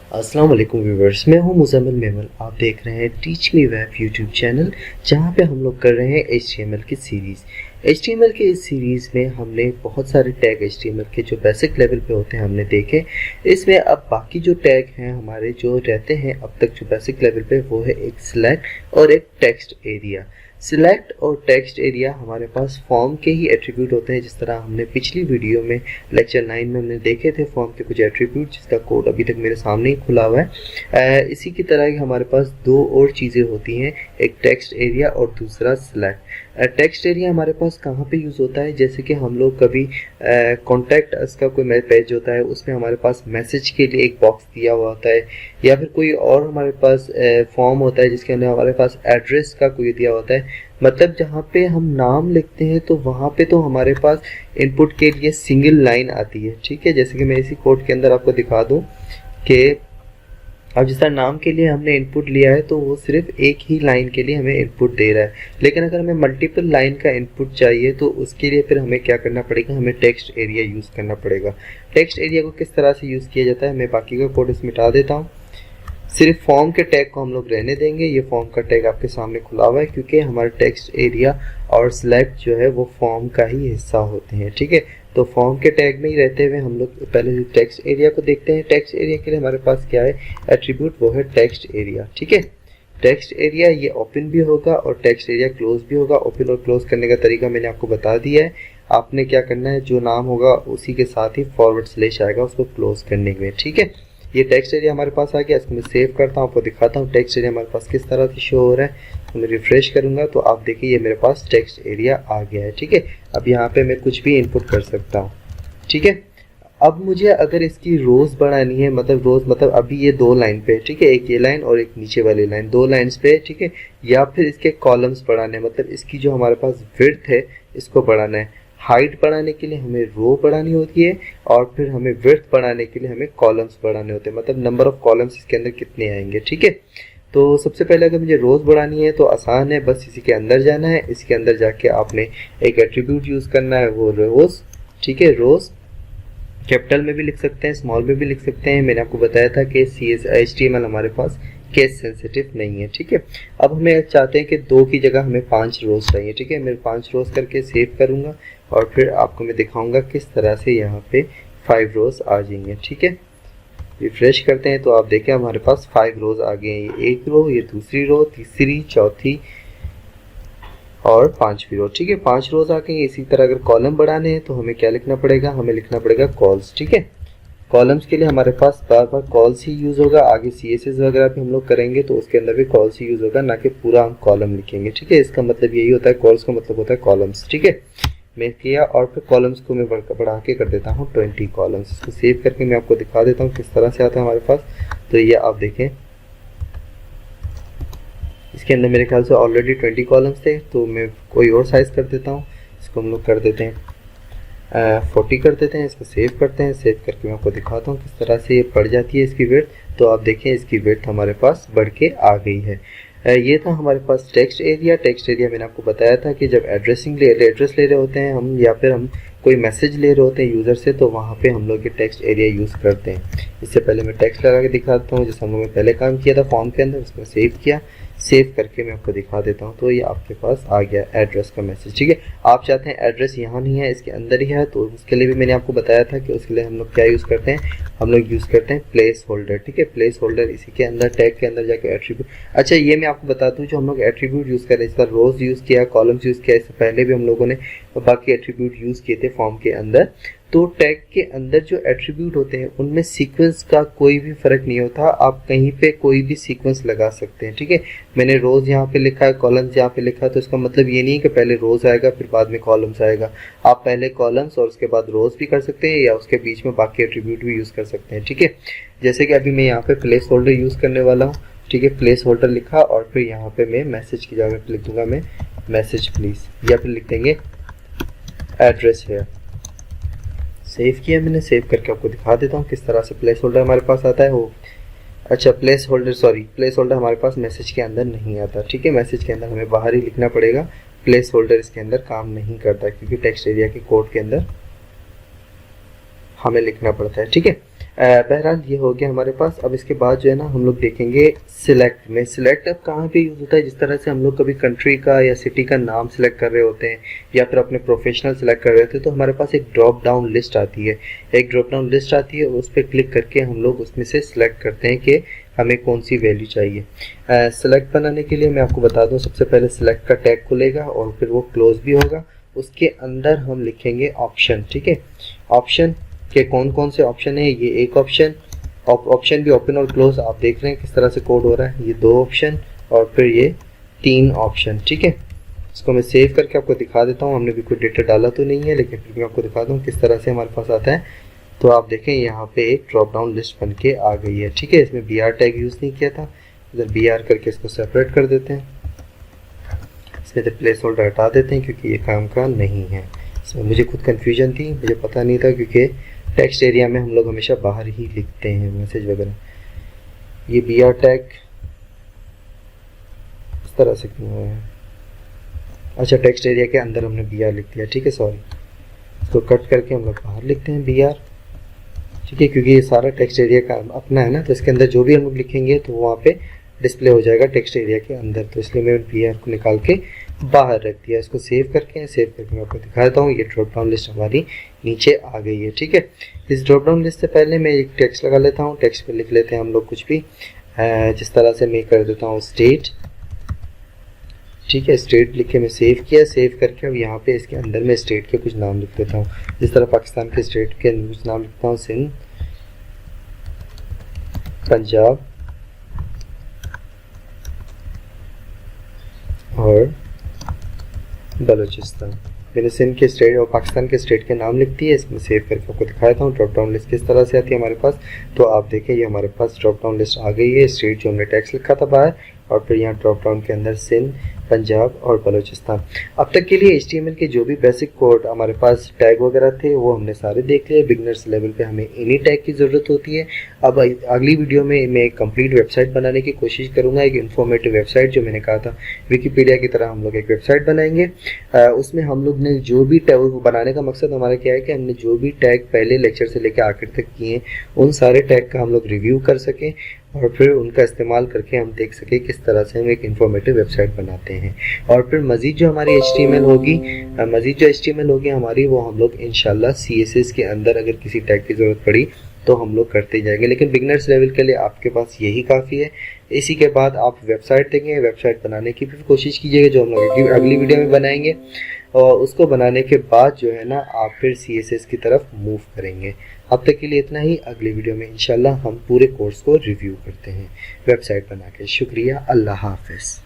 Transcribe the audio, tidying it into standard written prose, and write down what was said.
अस्सलाम वालेकुम व्यूवर्स, मैं हूं मुज़म्मिल मेमल। आप देख रहे हैं teach me web YouTube channel, जहां पे हम लोग कर रहे हैं HTML की सीरीज़। HTML के इस सीरीज़ में हमने बहुत सारे टैग HTML के जो बेसिक लेवल पे होते हैं हमने देखे। इसमें अब बाकी जो टैग हैं हमारे जो रहते हैं अब तक जो बेसिक लेवल पे, वो है एक सिलेक्ट और एक टेक्स्ट एरिया। सिलेक्ट और टेक्स्ट एरिया हमारे पास फॉर्म के ही एट्रीब्यूट होते हैं, जिस तरह हमने पिछली वीडियो में लेक्चर 9 में हमने देखे थे फॉर्म के कुछ एट्रीब्यूट, जिसका कोड अभी तक मेरे सामने ही खुला हुआ है। इसी की तरह ही हमारे पास दो और चीज़ें होती हैं, एक टेक्स्ट एरिया और दूसरा सिलेक्ट। टेक्स्ट एरिया हमारे पास कहाँ पे यूज़ होता है, जैसे कि हम लोग कभी कॉन्टैक्ट अस का कोई पेज होता है, उसमें हमारे पास मैसेज के लिए एक बॉक्स दिया हुआ होता है, या फिर कोई और हमारे पास फॉर्म होता है जिसके अंदर हमारे पास एड्रेस का कोई दिया होता है। मतलब जहाँ पे हम नाम लिखते हैं तो वहाँ पे तो हमारे पास इनपुट के लिए सिंगल लाइन आती है, ठीक है। जैसे कि मैं इसी कोड के अंदर आपको दिखा दूँ कि अब जिस तरह नाम के लिए हमने इनपुट लिया है तो वो सिर्फ एक ही लाइन के लिए हमें इनपुट दे रहा है, लेकिन अगर हमें मल्टीपल लाइन का इनपुट चाहिए तो उसके लिए फिर हमें क्या करना पड़ेगा, हमें टेक्स्ट एरिया यूज़ करना पड़ेगा। टेक्स्ट एरिया को किस तरह से यूज़ किया जाता है, मैं बाकी का कोड इसमें मिटा देता हूँ। सिर्फ फॉर्म के टैग को हम लोग रहने देंगे। ये फॉर्म का टैग आपके सामने खुला हुआ है, क्योंकि हमारा टेक्स्ट एरिया और सिलेक्ट जो है वो फॉर्म का ही हिस्सा होते हैं, ठीक है। तो फॉर्म के टैग में ही रहते हुए हम लोग पहले टेक्स्ट एरिया को देखते हैं। टेक्स्ट एरिया के लिए हमारे पास क्या है एट्रीब्यूट, वो है टेक्स्ट एरिया, ठीक है। टेक्स्ट एरिया ये ओपन भी होगा और टेक्स्ट एरिया क्लोज भी होगा। ओपन और क्लोज करने का तरीका मैंने आपको बता दिया है। आपने क्या करना है, जो नाम होगा उसी के साथ ही फॉरवर्ड स्लैश आएगा उसको क्लोज करने में, ठीक है। ये टेक्स्ट एरिया हमारे पास आ गया। इसको मैं सेव करता हूँ, आपको दिखाता हूँ टेक्स्ट एरिया हमारे पास किस तरह से शो हो रहा है। तो मैं रिफ्रेश करूँगा तो आप देखिए ये मेरे पास टेक्स्ट एरिया आ गया है, ठीक है। अब यहाँ पे मैं कुछ भी इनपुट कर सकता हूँ, ठीक है। अब मुझे अगर इसकी रोज बढ़ानी है, मतलब रोज मतलब अभी ये दो लाइन पे, ठीक है, एक ये लाइन और एक नीचे वाली लाइन, दो लाइन्स पे, ठीक है। या फिर इसके कॉलम्स बढ़ाने, मतलब इसकी जो हमारे पास विड्थ है इसको बढ़ाना है। हाइट बढ़ाने के लिए हमें रो बढ़ानी होती है और फिर हमें विड्थ बढ़ाने के लिए हमें कॉलम्स बढ़ाने होते हैं, मतलब नंबर ऑफ कॉलम्स इसके अंदर कितने आएंगे, ठीक है। तो सबसे पहले अगर मुझे रोज बढ़ानी है तो आसान है, बस इसी के अंदर जाना है। इसके अंदर जाके आपने एक एट्रीब्यूट यूज करना है, वो रोज, ठीक है। रोज कैपिटल में भी लिख सकते हैं, स्मॉल में भी लिख सकते हैं। मैंने आपको बताया था कि HTML हमारे पास केस सेंसिटिव नहीं है, ठीक है। अब हमें चाहते हैं कि दो की जगह हमें 5 रोज चाहिए, ठीक है। मैं 5 रोज करके सेव करूंगा और फिर आपको मैं दिखाऊंगा किस तरह से यहाँ पे 5 रोज आ जाएंगे, ठीक है। रिफ्रेश करते हैं तो आप देखें हमारे पास 5 रोज आ गए हैं। ये एक रो, ये दूसरी रो, तीसरी, चौथी और 5वीं रो, ठीक है। 5 रोज आ गई। इसी तरह अगर कॉलम बढ़ाने हैं तो हमें क्या लिखना पड़ेगा, हमें लिखना पड़ेगा कॉल्स, ठीक है। कॉलम्स के लिए हमारे पास बार बार कॉल्स ही यूज होगा। आगे CSS वगैरह भी हम लोग करेंगे तो उसके अंदर भी कॉल्स ही यूज होगा, ना कि पूरा हम कॉलम लिखेंगे, ठीक है। इसका मतलब यही होता है, कॉल्स का मतलब होता है कॉलम्स, ठीक है। मैं किया और फिर कॉलम्स को मैं बढ़ा के कर देता हूँ 20 कॉलम्स। इसको सेव करके मैं आपको दिखा देता हूँ किस तरह से आता है हमारे पास। तो ये आप देखें, इसके अंदर मेरे ख्याल से ऑलरेडी 20 कॉलम्स थे, तो मैं कोई और साइज कर देता हूँ। इसको हम लोग कर देते हैं 40 कर देते हैं। इसको सेव करते हैं। सेव करके मैं आपको दिखाता हूँ किस तरह से ये बढ़ जाती है इसकी विड्थ। तो आप देखें इसकी विड्थ हमारे पास बढ़ के आ गई है। ये था हमारे पास टेक्स्ट एरिया। टेक्स्ट एरिया मैंने आपको बताया था कि जब एड्रेस ले रहे होते हैं हम, या फिर हम कोई मैसेज ले रहे होते हैं यूज़र से, तो वहाँ पे हम लोग ये टेक्स्ट एरिया यूज़ करते हैं। इससे पहले मैं टेक्स्ट लगा के दिखाता हूँ, जिस हम लोग ने पहले काम किया था फॉर्म के अंदर, उसको सेव किया। सेव करके मैं आपको दिखा देता हूँ। तो ये आपके पास आ गया एड्रेस का मैसेज, ठीक है। आप चाहते हैं एड्रेस यहाँ नहीं है, इसके अंदर ही है, तो उसके लिए भी मैंने आपको बताया था कि उसके लिए हम लोग क्या यूज़ करते हैं, हम लोग यूज़ करते हैं प्लेस होल्डर, ठीक है। प्लेस होल्डर इसी के अंदर टैग के अंदर जाके एट्रीब्यूट। अच्छा, ये मैं आपको बता दूँ, जो हम लोग एट्रीब्यूट यूज़ कर रहे हैं, इस बार रोज यूज़ किया, कॉलम्स यूज़ किया, इससे पहले भी हम लोगों ने बाकी एट्रीब्यूट यूज़ किए थे फॉर्म के अंदर। तो टैग के अंदर जो एट्रीब्यूट होते हैं उनमें सीक्वेंस का कोई भी फर्क नहीं होता। आप कहीं पे कोई भी सीक्वेंस लगा सकते हैं, ठीक है। मैंने रोज यहाँ पे लिखा है, कॉलम्स यहाँ पे लिखा है, तो इसका मतलब ये नहीं है कि पहले रोज आएगा फिर बाद में कॉलम्स आएगा। आप पहले कॉलम्स और उसके बाद रोज भी कर सकते हैं, या उसके बीच में बाकी एट्रीब्यूट भी यूज़ कर सकते हैं, ठीक है। जैसे कि अभी मैं यहाँ पे प्लेस होल्डर यूज़ करने वाला हूँ, ठीक है। प्लेस होल्डर लिखा और फिर यहाँ पे मैं मैसेज की जगह पे लिख दूंगा मैं मैसेज प्लीज, या फिर लिख देंगे एड्रेस है। सेव किया मैंने। सेव करके आपको दिखा देता हूँ किस तरह से प्लेस होल्डर हमारे पास आता है वो। अच्छा, प्लेस होल्डर हमारे पास मैसेज के अंदर नहीं आता, ठीक है। मैसेज के अंदर हमें बाहर ही लिखना पड़ेगा। प्लेस होल्डर इसके अंदर काम नहीं करता, क्योंकि टेक्स्ट एरिया के कोड के अंदर हमें लिखना पड़ता है, ठीक है। बहरहाल ये हो गया हमारे पास। अब इसके बाद जो है ना हम लोग देखेंगे सिलेक्ट में। सिलेक्ट अब कहाँ पे यूज़ होता है, जिस तरह से हम लोग कभी कंट्री का या सिटी का नाम सिलेक्ट कर रहे होते हैं या फिर अपने प्रोफेशनल सिलेक्ट कर रहे होते हैं, तो हमारे पास एक ड्रॉप डाउन लिस्ट आती है। एक ड्रॉप डाउन लिस्ट आती है, उस पर क्लिक करके हम लोग उसमें से सिलेक्ट करते हैं कि हमें कौन सी वैल्यू चाहिए। सिलेक्ट बनाने के लिए मैं आपको बता दूं, सबसे पहले सिलेक्ट का टैग खुलेगा और फिर वो क्लोज भी होगा। उसके अंदर हम लिखेंगे ऑप्शन। ठीक है, ऑप्शन के कौन कौन से ऑप्शन है, ये एक ऑप्शन, ऑप्शन भी ओपन और क्लोज आप देख रहे हैं किस तरह से कोड हो रहा है, ये 2 ऑप्शन और फिर ये 3 ऑप्शन। ठीक है, इसको मैं सेव करके आपको दिखा देता हूँ। हमने भी कोई डेटा डाला तो नहीं है, लेकिन फिर मैं आपको दिखा दूँ किस तरह से हमारे पास आता है। तो आप देखें यहाँ पे एक ड्रॉप डाउन लिस्ट बन के आ गई है। ठीक है, इसमें बी आर टैग यूज़ नहीं किया था, इधर बी आर करके इसको सेपरेट कर देते हैं। इसमें तो प्लेस होल्डर हटा देते हैं क्योंकि ये काम का नहीं है। इसमें मुझे खुद कन्फ्यूजन थी, मुझे पता नहीं था, क्योंकि टेक्स्ट एरिया में हम लोग हमेशा बाहर ही लिखते हैं मैसेज वगैरह। ये बी आर टैग इस तरह से क्यों हुआ है, अच्छा टेक्स्ट एरिया के अंदर हमने बी आर लिख दिया। ठीक है, सॉरी, इसको कट करके हम लोग बाहर लिखते हैं बी आर। ठीक है, क्योंकि ये सारा टेक्स्ट एरिया का अपना है ना, तो इसके अंदर जो भी हम लोग लिखेंगे तो वहाँ पे डिस्प्ले हो जाएगा टेक्स्ट एरिया के अंदर। तो इसलिए मैं बी आर को निकाल के बाहर रख दिया। इसको सेव करके मैं आपको दिखा देता हूँ। ये ड्रॉप डाउन लिस्ट हमारी नीचे आ गई है। ठीक है, इस ड्रॉप डाउन लिस्ट से पहले मैं एक टेक्स्ट लगा लेता हूँ। टेक्स्ट पे लिख लेते हैं हम लोग कुछ भी, जिस तरह से मैं कर देता हूँ स्टेट। ठीक है, स्टेट लिख के मैं सेव किया। सेव करके अब यहाँ पे इसके अंदर मैं स्टेट के कुछ नाम लिख देता हूँ, जिस तरह पाकिस्तान के स्टेट के कुछ नाम लिखता हूँ, सिंध, पंजाब और बलूचिस्तान। मैंने सिंध के स्टेट और पाकिस्तान के स्टेट के नाम लिख दिए। इसमें सेव करके आपको दिखाया था। ड्रॉप डाउन लिस्ट किस तरह से आती है हमारे पास, तो आप देखें ये हमारे पास ड्रॉप डाउन लिस्ट आ गई है। स्टेट जो हमने टैक्स लिखा था बाहर, और फिर यहाँ ड्रॉप डाउन के अंदर सिंध, पंजाब और बलूचिस्तान। अब तक के लिए HTML के जो भी बेसिक कोड हमारे पास टैग वगैरह थे वो हमने सारे देख लिए। बिगनर्स लेवल पे हमें इन्हीं टैग की ज़रूरत होती है। अब अगली वीडियो में मैं एक कंप्लीट वेबसाइट बनाने की कोशिश करूँगा, एक इन्फॉर्मेटिव वेबसाइट, जो मैंने कहा था विकीपीडिया की तरह हम लोग एक वेबसाइट बनाएंगे। उसमें हम लोग ने जो भी टैग बनाने का मकसद हमारा क्या है कि हमने जो भी टैग पहले लेक्चर से लेकर आखिर तक किए हैं उन सारे टैग का हम लोग रिव्यू कर सकें और फिर उनका इस्तेमाल करके हम देख सकें किस तरह से हम एक इन्फॉर्मेटिव वेबसाइट बनाते हैं। और फिर मज़ीद जो हमारी HTML होगी हमारी, वो हम लोग इंशाल्लाह CSS के अंदर अगर किसी टैग की ज़रूरत पड़ी तो हम लोग करते जाएंगे। लेकिन बिगनर्स लेवल के लिए आपके पास यही काफ़ी है। इसी के बाद आप वेबसाइट देखेंगे, वेबसाइट बनाने की भी कोशिश कीजिएगा, जो हम लोग अगली वीडियो में बनाएंगे। और उसको बनाने के बाद जो है ना आप फिर CSS की तरफ मूव करेंगे। अब तक के लिए इतना ही। अगली वीडियो में इंशाल्लाह हम पूरे कोर्स को रिव्यू करते हैं वेबसाइट बना के। शुक्रिया, अल्लाह हाफ़िज़।